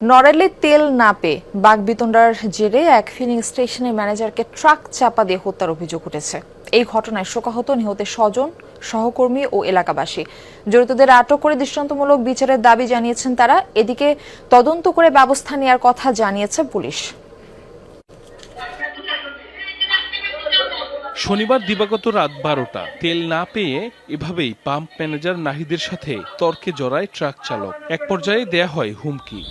নড়াইলে তেল না পেয়ে বাকবিতণ্ডার জেরে এক ফিলিং স্টেশনের ম্যানেজারকে ট্রাক চাপা দিয়ে হত্যার অভিযোগ উঠেছে। এই ঘটনায় শোকাহত নিহতের স্বজন, সহকর্মী ও এলাকাবাসী। জড়িতদের আটক করে দৃষ্টান্তমূলক বিচারের দাবি জানিয়েছেন তারা। এদিকে তদন্ত করে ব্যবস্থা নেওয়ার কথা জানিয়েছে পুলিশ। শনিবার দিবাগত রাত 12টা তেল না পেয়ে এভাবেই পাম্প ম্যানেজার নাহিদের সাথে তর্কে জড়ায় ট্রাক চালক। এক পর্যায়ে দেয়া হয় হুমকি।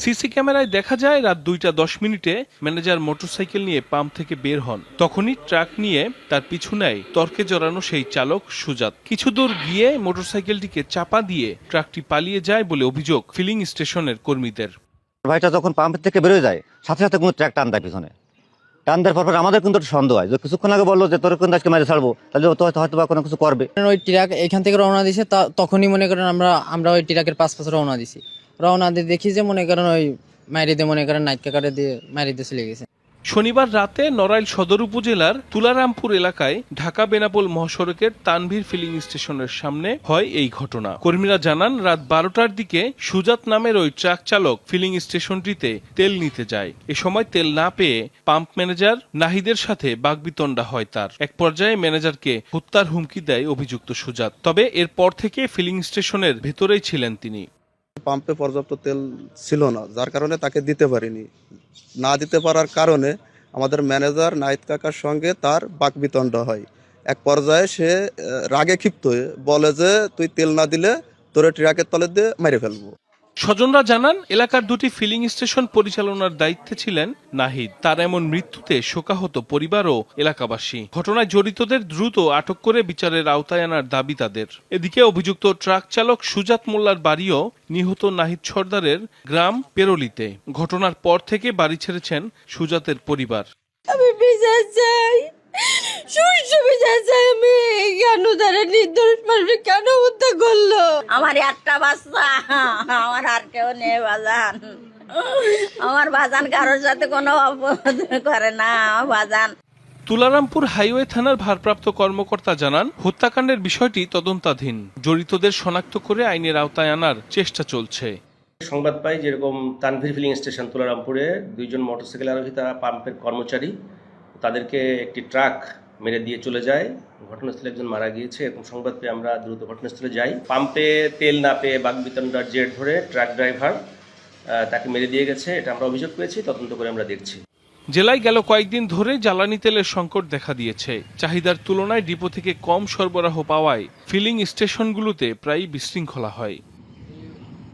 সিসি ক্যামেরায় দেখা যায় রাত 2:10 ম্যানেজার মোটরসাইকেল নিয়ে পাম্প থেকে বের হন। তখনই ট্রাক নিয়ে তার পিছু নেয় তর্কে জড়ানো সেই চালক সুজাত। কিছু দূর গিয়ে মোটরসাইকেলটিকে চাপা দিয়ে ট্রাকটি পালিয়ে যায় বলে অভিযোগ ফিলিং স্টেশনের কর্মীদের। ভাইটা যখন পাম্প থেকে বেরোয় যায় সাথে সাথে কোনো ট্রাক টান দেয় পিছনে। টান দেওয়ার পর আমাদের কিন্তু সন্দেহ হয় যে কিছুক্ষণ আগে বললো যে তোর কিন্তু আজকে মেরে ছাড়বো, তাহলে হয়তো বা কোনো কিছু করবে। ওই ট্রাক এখান থেকে রওনা দিছে, তখনই মনে করেন আমরা ওই ট্রাকের পাশ রওনা দিছি। রওনা দিয়ে দেখি যে মনে করেন ওই মাইরি দিয়ে মনে করেন নাইট কাকারে দিয়ে মাইরি দিয়ে চলে গেছে। শনিবার রাতে নড়াইল সদর উপজেলার তুলারামপুর এলাকায় ঢাকা বেনাপোল মহাসড়কের তানভীর ফিলিং স্টেশনের সামনে হয় এই ঘটনা। কর্মীরা জানান রাত 12টার দিকে সুজাত নামের ওই ট্রাক চালক ফিলিং স্টেশনটিতে তেল নিতে যায়। এ সময় তেল না পেয়ে পাম্প ম্যানেজার নাহিদের সাথে বাকবিতণ্ডা হয় তার। এক পর্যায়ে ম্যানেজারকে হত্যার হুমকি দেয় অভিযুক্ত সুজাত। তবে এরপর থেকে ফিলিং স্টেশনের ভেতরেই ছিলেন তিনি। পাম্পে পর্যাপ্ত তেল ছিল না, যার কারণে তাকে দিতে পারিনি। না দিতে পারার কারণে আমাদের ম্যানেজার নাহিদ কাকার সঙ্গে তার বাকবিতণ্ডা হয়। এক পর্যায়ে সে রাগে ক্ষিপ্ত হয়ে বলে যে তুই তেল না দিলে তোরে ট্রাকের তলে দিয়ে মেরে ফেলবো। স্বজনরা জানান এলাকার দুটি ফিলিং স্টেশন পরিচালনার দায়িত্বে ছিলেন নাহিদ। তার এমন মৃত্যুতে শোকাহত পরিবার ও এলাকাবাসী। ঘটনায় জড়িতদের দ্রুত আটক করে বিচারের আওতায় আনার দাবি তাদের। এদিকে অভিযুক্ত ট্রাক চালক সুজাত মোল্লার বাড়িও নিহত নাহিদ সর্দারের গ্রাম পেরোলিতে। ঘটনার পর থেকে বাড়ি ছেড়েছেন সুজাতের পরিবার। আমি বিচার চাই, সুষ্ঠু বিচার চাই। আমি কেন তারা নির্দোষ মানুষ কেন হত্যা করলো? আমার একটা বাচ্চা, আমার আর কেউ নেই বাজান। আমার বাজান কারোর সাথে কোনো অপরাধ করে না। আমার বাজান। তুলারামপুর হাইওয়ে থানার ভারপ্রাপ্ত কর্মকর্তা জানান হত্যাকাণ্ডের বিষয়টি তদন্তাধীন। জড়িতদের শনাক্ত করে আইনের আওতায় আনার চেষ্টা চলছে। সংবাদ পাই যেরকম তানভীর ফিলিং স্টেশন তুলারামপুরে দুইজন মোটরসাইকেল আরোহী তারা পাম্পের কর্মচারী, তাদেরকে একটি ট্রাক মেরে দিয়ে চলে যায়। ঘটনাস্থলে একজন মারা গিয়েছে। এরকম সংবাদ পেয়ে আমরা দ্রুত ঘটনাস্থলে যাই। পাম্পে তেল না পেয়ে বাকবিতণ্ডার জের ধরে ট্রাক ড্রাইভার তাকে মেরে দিয়ে গেছে, এটা আমরা অভিযোগ পেয়েছি। তদন্ত করে আমরা দেখছি। জেলায় গেল কয়েকদিন ধরে জ্বালানি তেলের সংকট দেখা দিয়েছে। চাহিদার তুলনায় ডিপো থেকে কম সরবরাহ পাওয়ায় ফিলিং স্টেশনগুলোতে প্রায়ই বিশৃঙ্খলা হয়।